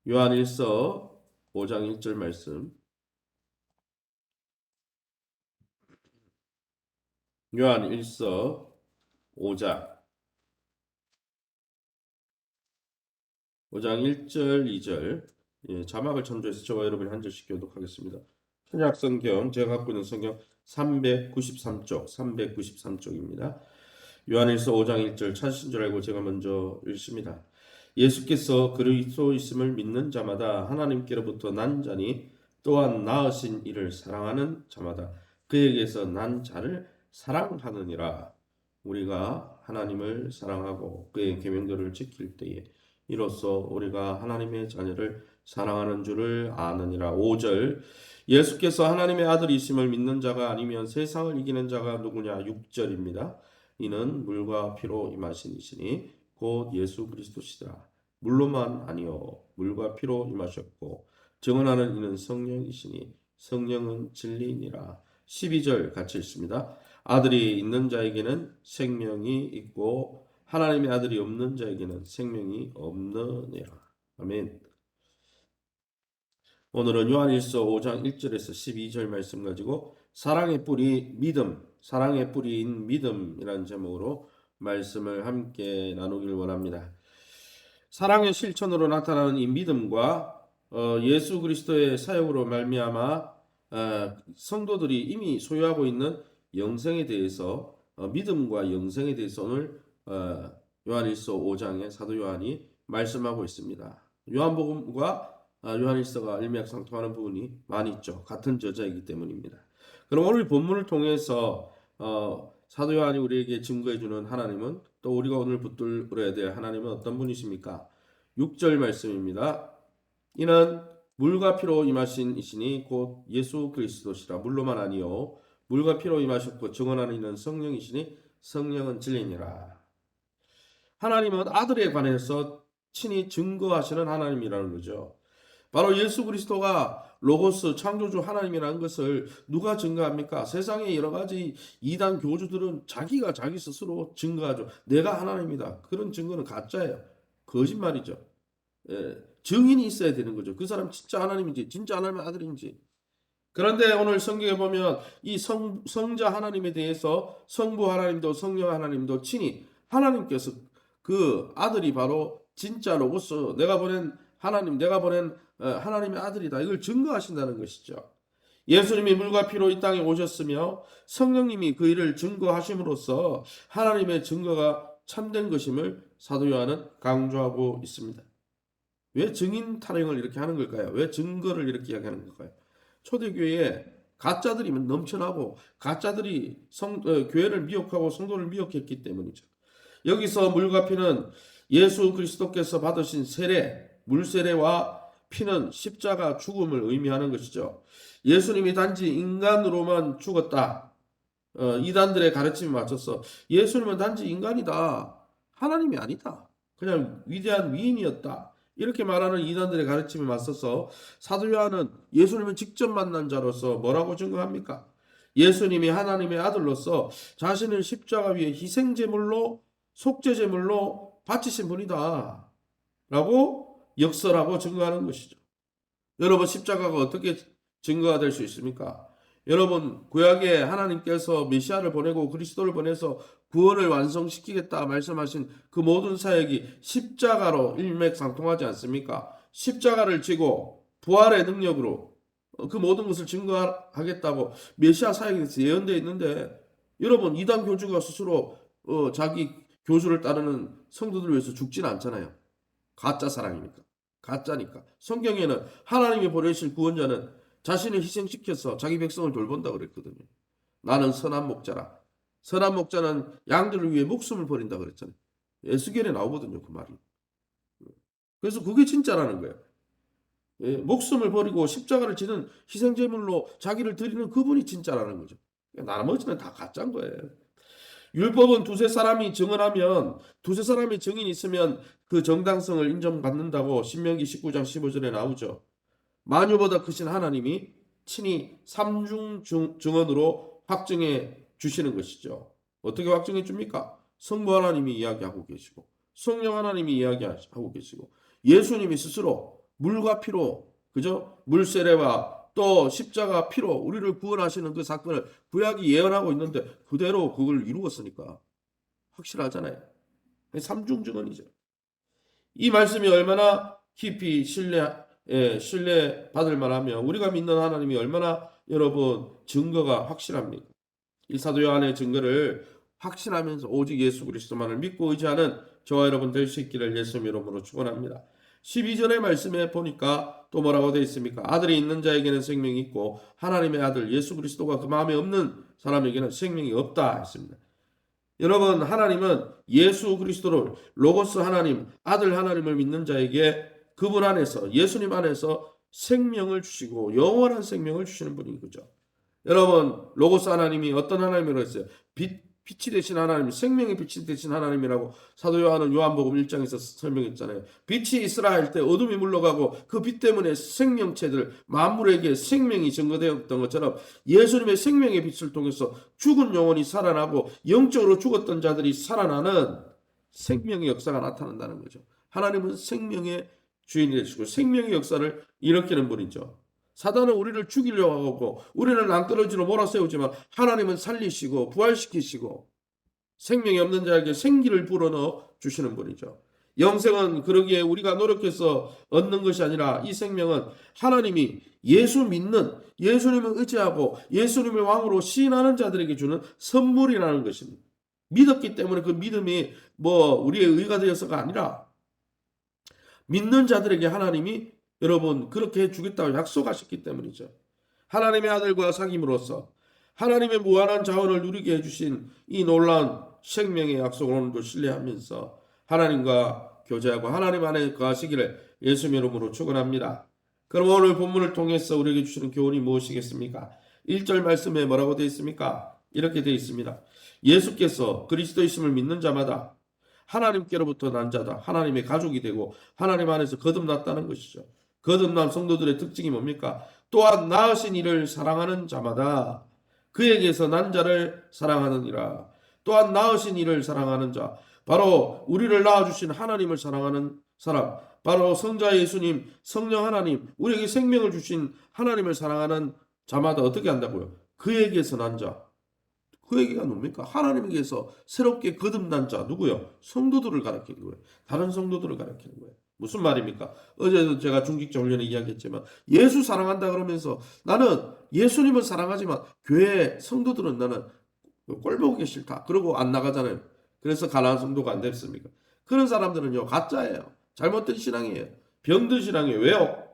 요한일서 5장 1절 말씀. 요한일서 5장 1절 2절. 자막을 참조해서 저와 여러분이 한 절씩 교독하겠습니다. 신약성경 제가 갖고 있는 성경 393쪽입니다. 요한일서 5장 1절 찾으신 줄 알고 제가 먼저 읽습니다. 예수께서 그리스도 있음을 믿는 자마다 하나님께로부터 난 자니 또한 낳으신 이를 사랑하는 자마다 그에게서 난 자를 사랑하느니라. 우리가 하나님을 사랑하고 그의 계명들을 지킬 때에 이로써 우리가 하나님의 자녀를 사랑하는 줄을 아느니라. 5절. 예수께서 하나님의 아들이심을 믿는 자가 아니면 세상을 이기는 자가 누구냐. 6절입니다. 이는 물과 피로 임하신 이시니 곧 예수 그리스도시라. 물로만 아니요 물과 피로 임하셨고 증언하는 이는 성령이시니 성령은 진리이니라. 12절 같이 읽습니다. 아들이 있는 자에게는 생명이 있고 하나님의 아들이 없는 자에게는 생명이 없느니라. 아멘. 오늘은 요한일서 5장 1절에서 12절 말씀 가지고 사랑의 뿌리 믿음, 사랑의 뿌리인 믿음이라는 제목으로 말씀을 함께 나누길 원합니다. 사랑의 실천으로 나타나는 이 믿음과 예수 그리스도의 사역으로 말미암아 성도들이 이미 소유하고 있는 영생에 대해서 믿음과 영생에 대해서 오늘 요한일서 5장에 사도 요한이 말씀하고 있습니다. 요한복음과 요한일서가 일맥상통하는 부분이 많이 있죠. 같은 저자이기 때문입니다. 그럼 오늘 본문을 통해서 사도 요한이 우리에게 증거해주는 하나님은, 또 우리가 오늘 붙들어야 될 하나님은 어떤 분이십니까? 6절 말씀입니다. 이는 물과 피로 임하신 이시니 곧 예수 그리스도시라. 물로만 아니요 물과 피로 임하셨고 증언하는 이는 성령이시니 성령은 진리니라. 하나님은 아들에 관해서 친히 증거하시는 하나님이라는 거죠. 바로 예수 그리스도가 로고스 창조주 하나님이라는 것을 누가 증거합니까? 세상의 여러 가지 이단 교주들은 자기가 자기 스스로 증거하죠. 내가 하나님이다. 그런 증거는 가짜예요. 거짓말이죠. 증인이 있어야 되는 거죠. 그 사람 진짜 하나님인지 진짜 하나님의 아들인지. 그런데 오늘 성경에 보면 이 성자 하나님에 대해서 성부 하나님도 성령 하나님도 친히 하나님께서 그 아들이 바로 진짜 로고스, 내가 보낸 하나님, 내가 보낸 하나님의 아들이다, 이걸 증거하신다는 것이죠. 예수님이 물과 피로 이 땅에 오셨으며 성령님이 그 일을 증거하심으로써 하나님의 증거가 참된 것임을 사도 요한은 강조하고 있습니다. 왜 증인 타령을 이렇게 하는 걸까요? 왜 증거를 이렇게 이야기하는 걸까요? 초대교회에 가짜들이 넘쳐나고 가짜들이 교회를 미혹하고 성도를 미혹했기 때문이죠. 여기서 물과 피는 예수 그리스도께서 받으신 세례, 물세례와 피는 십자가 죽음을 의미하는 것이죠. 예수님이 단지 인간으로만 죽었다. 이단들의 가르침에 맞춰서 예수님은 단지 인간이다. 하나님이 아니다. 그냥 위대한 위인이었다. 이렇게 말하는 이단들의 가르침에 맞서서 사도 요한은 예수님을 직접 만난 자로서 뭐라고 증거합니까? 예수님이 하나님의 아들로서 자신을 십자가 위에 희생제물로, 속죄제물로 바치신 분이다 라고 역설하고 증거하는 것이죠. 여러분, 십자가가 어떻게 증거가 될 수 있습니까? 여러분, 구약에 하나님께서 메시아를 보내고 그리스도를 보내서 구원을 완성시키겠다 말씀하신 그 모든 사역이 십자가로 일맥상통하지 않습니까? 십자가를 지고 부활의 능력으로 그 모든 것을 증거하겠다고 메시아 사역에 대해서 예언되어 있는데, 여러분, 이단 교주가 스스로 자기 교주를 따르는 성도들을 위해서 죽지는 않잖아요. 가짜 사랑이니까. 가짜니까. 성경에는 하나님이 보내실 구원자는 자신을 희생시켜서 자기 백성을 돌본다 그랬거든요. 나는 선한 목자라. 선한 목자는 양들을 위해 목숨을 버린다 그랬잖아요. 에스겔에 나오거든요, 그 말이. 그래서 그게 진짜라는 거예요. 목숨을 버리고 십자가를 지는 희생제물로 자기를 드리는 그분이 진짜라는 거죠. 나머지는 다 가짜인 거예요. 율법은 두세 사람이 증언하면, 두세 사람이 증인이 있으면 그 정당성을 인정받는다고 신명기 19장 15절에 나오죠. 만유보다 크신 하나님이 친히 삼중 증언으로 확증해 주시는 것이죠. 어떻게 확증해 줍니까? 성부 하나님이 이야기하고 계시고 성령 하나님이 이야기하고 계시고 예수님이 스스로 물과 피로, 그죠? 물세례와 또 십자가 피로 우리를 구원하시는 그 사건을 구약이 예언하고 있는데 그대로 그걸 이루었으니까 확실하잖아요. 삼중 증언이죠. 이 말씀이 얼마나 깊이 신뢰 받을 만하며 우리가 믿는 하나님이 얼마나 여러분 증거가 확실합니까? 이 사도 요한의 증거를 확신하면서 오직 예수 그리스도만을 믿고 의지하는 저와 여러분 될 수 있기를 예수님 이름으로 축원합니다. 12절의 말씀에 보니까 또 뭐라고 되어 있습니까? 아들이 있는 자에게는 생명이 있고 하나님의 아들 예수 그리스도가 그 마음에 없는 사람에게는 생명이 없다 했습니다. 여러분, 하나님은 예수 그리스도를 로고스 하나님, 아들 하나님을 믿는 자에게 그분 안에서 예수님 안에서 생명을 주시고 영원한 생명을 주시는 분인 거죠. 여러분, 로고스 하나님이 어떤 하나님이라고 했어요? 빛이 되신 하나님, 생명의 빛이 되신 하나님이라고 사도 요한은 요한복음 1장에서 설명했잖아요. 빛이 있으라 할 때 어둠이 물러가고 그 빛 때문에 생명체들, 만물에게 생명이 증거되었던 것처럼 예수님의 생명의 빛을 통해서 죽은 영혼이 살아나고 영적으로 죽었던 자들이 살아나는 생명의 역사가 나타난다는 거죠. 하나님은 생명의 주인이 되시고 생명의 역사를 일으키는 분이죠. 사단은 우리를 죽이려고 하고 우리를 낭떠러지로 몰아세우지만 하나님은 살리시고 부활시키시고 생명이 없는 자에게 생기를 불어넣어 주시는 분이죠. 영생은 그러기에 우리가 노력해서 얻는 것이 아니라 이 생명은 하나님이 예수 믿는 예수님을 의지하고 예수님을 왕으로 시인하는 자들에게 주는 선물이라는 것입니다. 믿었기 때문에 그 믿음이 우리의 의가 되어서가 아니라 믿는 자들에게 하나님이 여러분 그렇게 해주겠다고 약속하셨기 때문이죠. 하나님의 아들과 사귐으로써 하나님의 무한한 자원을 누리게 해주신 이 놀라운 생명의 약속을 오늘도 신뢰하면서 하나님과 교제하고 하나님 안에 거하시기를 예수님의 이름으로 축원합니다. 그럼 오늘 본문을 통해서 우리에게 주시는 교훈이 무엇이겠습니까? 1절 말씀에 뭐라고 되어 있습니까? 이렇게 되어 있습니다. 예수께서 그리스도이심을 믿는 자마다 하나님께로부터 난 자다. 하나님의 가족이 되고 하나님 안에서 거듭났다는 것이죠. 거듭난 성도들의 특징이 뭡니까? 또한 낳으신 이를 사랑하는 자마다 그에게서 난 자를 사랑하느니라. 또한 낳으신 이를 사랑하는 자, 바로 우리를 낳아주신 하나님을 사랑하는 사람, 바로 성자 예수님, 성령 하나님, 우리에게 생명을 주신 하나님을 사랑하는 자마다 어떻게 한다고요? 그에게서 난 자. 그 얘기가 뭡니까? 하나님에게서 새롭게 거듭난 자 누구요? 성도들을 가리키는 거예요. 다른 성도들을 가리키는 거예요. 무슨 말입니까? 어제도 제가 중직자 훈련에 이야기했지만 예수 사랑한다 그러면서 나는 예수님을 사랑하지만 교회 성도들은 나는 꼴보기 싫다. 그러고 안 나가잖아요. 그래서 가난한 성도가 안 됐습니까? 그런 사람들은요 가짜예요. 잘못된 신앙이에요. 병든 신앙이에요. 왜요?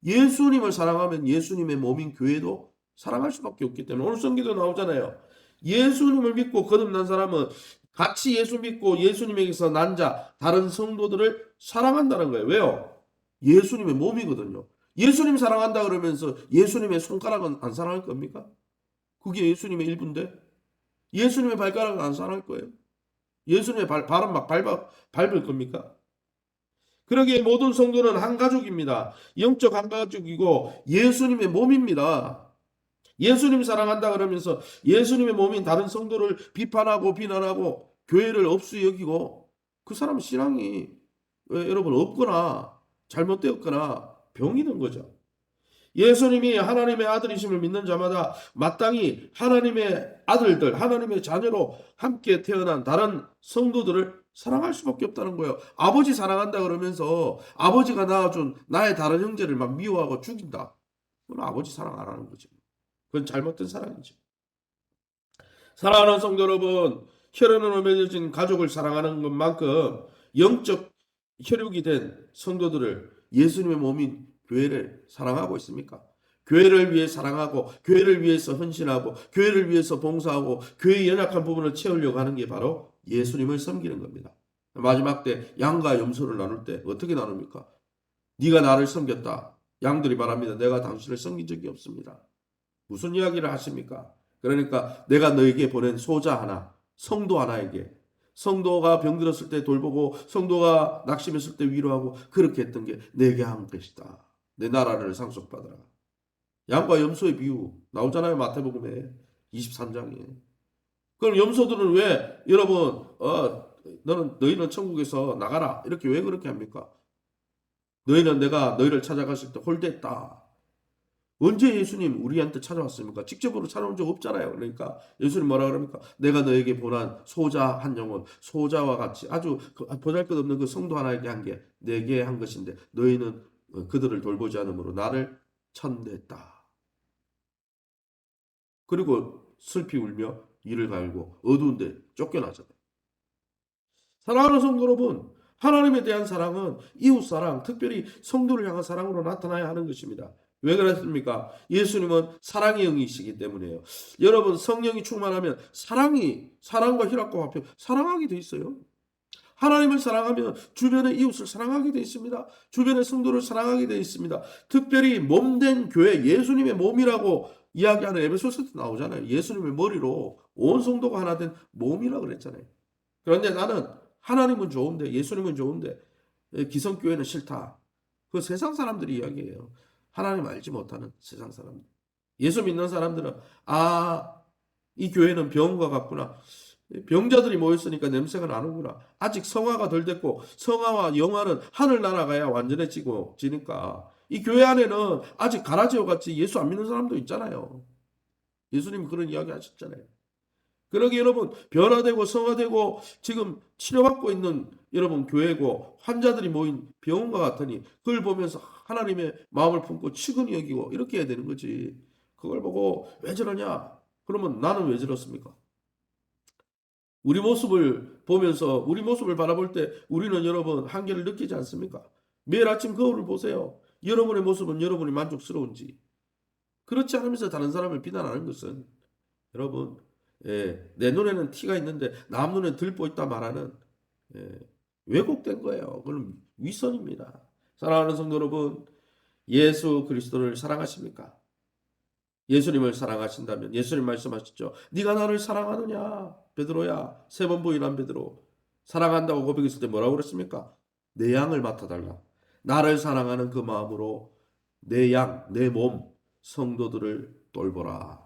예수님을 사랑하면 예수님의 몸인 교회도 사랑할 수밖에 없기 때문에 오늘 성기도 나오잖아요. 예수님을 믿고 거듭난 사람은 같이 예수 믿고 예수님에게서 난 자, 다른 성도들을 사랑한다는 거예요. 왜요? 예수님의 몸이거든요. 예수님 사랑한다 그러면서 예수님의 손가락은 안 사랑할 겁니까? 그게 예수님의 일부인데 예수님의 발가락은 안 사랑할 거예요. 예수님의 발은 막 밟을 겁니까? 그러기에 모든 성도는 한 가족입니다. 영적 한 가족이고 예수님의 몸입니다. 예수님 사랑한다 그러면서 예수님의 몸인 다른 성도를 비판하고 비난하고 교회를 업수 여기고 그 사람 신앙이 여러분 없거나 잘못되었거나 병이 든 거죠. 예수님이 하나님의 아들이심을 믿는 자마다 마땅히 하나님의 아들들, 하나님의 자녀로 함께 태어난 다른 성도들을 사랑할 수밖에 없다는 거예요. 아버지 사랑한다 그러면서 아버지가 낳아준 나의 다른 형제를 막 미워하고 죽인다. 그건 아버지 사랑 안 하는 거지. 그건 잘못된 사랑이죠. 사랑하는 성도 여러분, 혈연으로 맺어진 가족을 사랑하는 것만큼 영적 혈육이 된 성도들을 예수님의 몸인 교회를 사랑하고 있습니까? 교회를 위해 사랑하고 교회를 위해서 헌신하고 교회를 위해서 봉사하고 교회의 연약한 부분을 채우려고 하는 게 바로 예수님을 섬기는 겁니다. 마지막 때 양과 염소를 나눌 때 어떻게 나눕니까? 네가 나를 섬겼다. 양들이 말합니다. 내가 당신을 섬긴 적이 없습니다. 무슨 이야기를 하십니까? 그러니까 내가 너에게 보낸 소자 하나, 성도 하나에게 성도가 병들었을 때 돌보고 성도가 낙심했을 때 위로하고 그렇게 했던 게 내게 한 것이다. 내 나라를 상속받으라. 양과 염소의 비유 나오잖아요. 마태복음에 23장에. 그럼 염소들은 왜 여러분 너희는 천국에서 나가라 이렇게 왜 그렇게 합니까? 너희는 내가 너희를 찾아갔을 때 홀대했다. 언제 예수님 우리한테 찾아왔습니까? 직접으로 찾아온 적 없잖아요. 그러니까 예수님 뭐라 그럽니까? 내가 너에게 보낸 소자 한 영혼, 소자와 같이 아주 보잘것없는 그 성도 하나에게 한 게 내게 한 것인데 너희는 그들을 돌보지 않으므로 나를 천대했다. 그리고 슬피 울며 이를 갈고 어두운데 쫓겨나잖아요. 사랑하는 성도 여러분, 하나님에 대한 사랑은 이웃 사랑, 특별히 성도를 향한 사랑으로 나타나야 하는 것입니다. 왜 그랬습니까? 예수님은 사랑의 영이시기 때문에요. 여러분, 성령이 충만하면 사랑과 희락과 화평, 사랑하게 돼 있어요. 하나님을 사랑하면 주변의 이웃을 사랑하게 돼 있습니다. 주변의 성도를 사랑하게 돼 있습니다. 특별히 몸된 교회, 예수님의 몸이라고 이야기하는 에베소서도 나오잖아요. 예수님의 머리로 온 성도가 하나 된 몸이라고 그랬잖아요. 그런데 나는 하나님은 좋은데 예수님은 좋은데 기성교회는 싫다. 그 세상 사람들이 이야기해요. 하나님 알지 못하는 세상 사람들. 예수 믿는 사람들은 이 교회는 병과 같구나. 병자들이 모였으니까 냄새가 나는구나. 아직 성화가 덜 됐고 성화와 영화는 하늘나라 가야 완전해지니까 이 교회 안에는 아직 가라지와 같이 예수 안 믿는 사람도 있잖아요. 예수님이 그런 이야기 하셨잖아요. 그러기 여러분 변화되고 성화되고 지금 치료받고 있는 여러분 교회고 환자들이 모인 병원과 같으니 그걸 보면서 하나님의 마음을 품고 측은히 여기고 이렇게 해야 되는 거지. 그걸 보고 왜 저러냐? 그러면 나는 왜 저렇습니까? 우리 모습을 보면서 우리 모습을 바라볼 때 우리는 여러분 한계를 느끼지 않습니까? 매일 아침 거울을 보세요. 여러분의 모습은 여러분이 만족스러운지. 그렇지 않으면서 다른 사람을 비난하는 것은 여러분 내 눈에는 티가 있는데 남 눈에 들보 있다 말하는 왜곡된 거예요. 그건 위선입니다. 사랑하는 성도 여러분, 예수 그리스도를 사랑하십니까? 예수님을 사랑하신다면 예수님 말씀하셨죠. 네가 나를 사랑하느냐? 베드로야. 3번 부인한 베드로. 사랑한다고 고백했을 때 뭐라고 그랬습니까? 내 양을 맡아달라. 나를 사랑하는 그 마음으로 내 양, 내 몸, 성도들을 돌보라.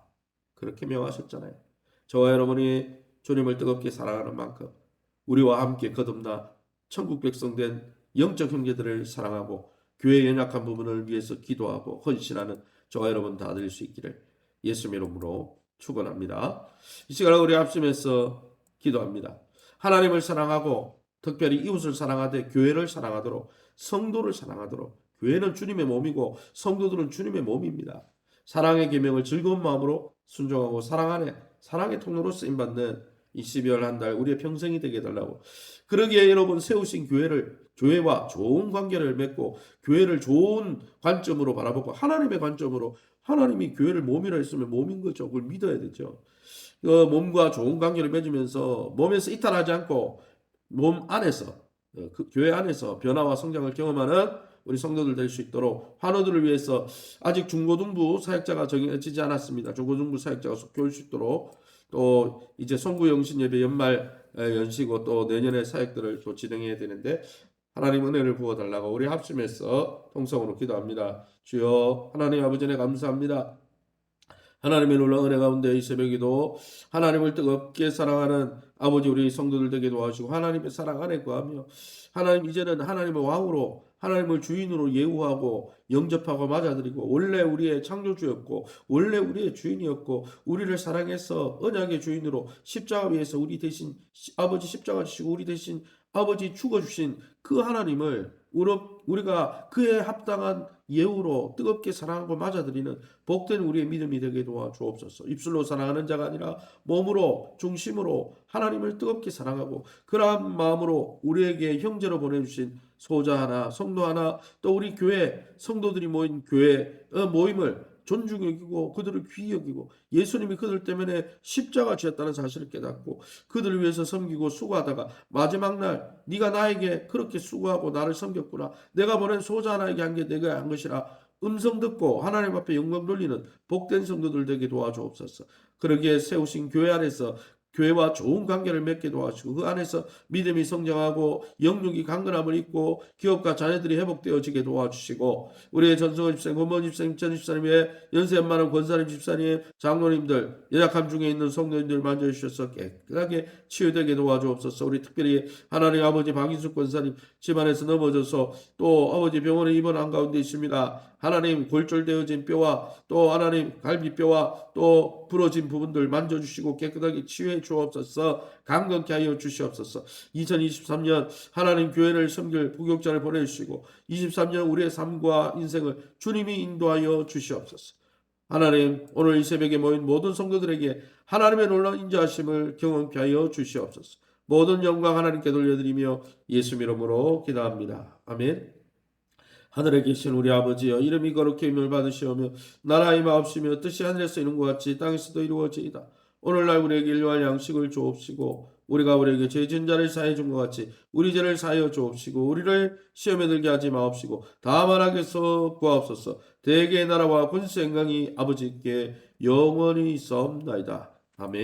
그렇게 명하셨잖아요. 저와 여러분이 주님을 뜨겁게 사랑하는 만큼 우리와 함께 거듭나 천국 백성 된 영적 형제들을 사랑하고 교회의 연약한 부분을 위해서 기도하고 헌신하는 저와 여러분 다 될 수 있기를 예수님의 이름으로 축원합니다. 이 시간에 우리 합심해서 기도합니다. 하나님을 사랑하고 특별히 이웃을 사랑하되 교회를 사랑하도록 성도를 사랑하도록 교회는 주님의 몸이고 성도들은 주님의 몸입니다. 사랑의 계명을 즐거운 마음으로 순종하고 사랑 안에 사랑의 통로로 쓰임받는 이 12월 한 달 우리의 평생이 되게 해달라고. 그러기에 여러분 세우신 교회와 좋은 관계를 맺고 교회를 좋은 관점으로 바라보고 하나님의 관점으로 하나님이 교회를 몸이라 했으면 몸인 거죠. 그걸 믿어야 되죠. 몸과 좋은 관계를 맺으면서 몸에서 이탈하지 않고 몸 안에서 그 교회 안에서 변화와 성장을 경험하는 우리 성도들 될 수 있도록 환우들을 위해서 아직 중고등부 사역자가 정해지지 않았습니다. 중고등부 사역자가 속해 올 수 있도록 또 이제 송구 영신 예배 연말 연시고 또 내년에 사역들을 또 진행해야 되는데 하나님 은혜를 부어달라고 우리 합심해서 통성으로 기도합니다. 주여 하나님 아버지 네 감사합니다. 하나님의 놀라운 은혜 가운데 이 새벽에도 하나님을 뜨겁게 사랑하는 아버지 우리 성도들 되게 도와주시고 하나님의 사랑 안에 거하며 하나님 이제는 하나님의 왕으로 하나님을 주인으로 예우하고 영접하고 맞아들이고 원래 우리의 창조주였고 원래 우리의 주인이었고 우리를 사랑해서 언약의 주인으로 십자가 위에서 우리 대신 아버지 십자가 지시고 우리 대신 아버지 죽어주신 그 하나님을 우리가 그에 합당한 예우로 뜨겁게 사랑하고 맞아들이는 복된 우리의 믿음이 되게 도와주옵소서. 입술로 사랑하는 자가 아니라 몸으로 중심으로 하나님을 뜨겁게 사랑하고 그러한 마음으로 우리에게 형제로 보내주신 소자 하나 성도 하나 또 우리 교회 성도들이 모인 교회 모임을 존중히 여기고 그들을 귀히 여기고 예수님이 그들 때문에 십자가 지었다는 사실을 깨닫고 그들을 위해서 섬기고 수고하다가 마지막 날 네가 나에게 그렇게 수고하고 나를 섬겼구나. 내가 보낸 소자 하나에게 한 게 내가 한 것이라 음성 듣고 하나님 앞에 영광 돌리는 복된 성도들 되게 도와주옵소서. 그러기에 세우신 교회 안에서 교회와 좋은 관계를 맺게 도와주시고 그 안에서 믿음이 성장하고 영육이 강건함을 입고 기업과 자녀들이 회복되어지게 도와주시고 우리의 전성원 집사님, 권모 집사님, 전 집사님의 연세 많은 권사님 집사님, 장로님들, 연약함 중에 있는 성도님들 만져주셔서 깨끗하게 치유되게 도와주옵소서. 우리 특별히 하나님 아버지 박인숙 권사님 집안에서 넘어져서 또 아버지 병원에 입원한 가운데 있습니다. 하나님 골절되어진 뼈와 또 하나님 갈비뼈와 또 부러진 부분들 만져주시고 깨끗하게 치유해 주옵소서. 강건케 하여 주시옵소서. 2023년 하나님 교회를 섬길 부교육자를 보내주시고 23년 우리의 삶과 인생을 주님이 인도하여 주시옵소서. 하나님 오늘 이 새벽에 모인 모든 성도들에게 하나님의 놀라운 인자하심을 경험케 하여 주시옵소서. 모든 영광 하나님께 돌려드리며 예수 이름으로 기도합니다. 아멘. 하늘에 계신 우리 아버지여, 이름이 거룩히 힘을 받으시오며 나라의 마옵시며 뜻이 하늘에서 이룬 것 같이 땅에서도 이루어지이다. 오늘날 우리에게 일용할 양식을 주옵시고 우리가 우리에게 죄 지은 자를 사해 준 것 같이 우리 죄를 사하여 주옵시고 우리를 시험에 들게 하지 마옵시고 다만 악에서 구하옵소서. 대개의 나라와 권세 영광이 아버지께 영원히 있사옵나이다. 아멘.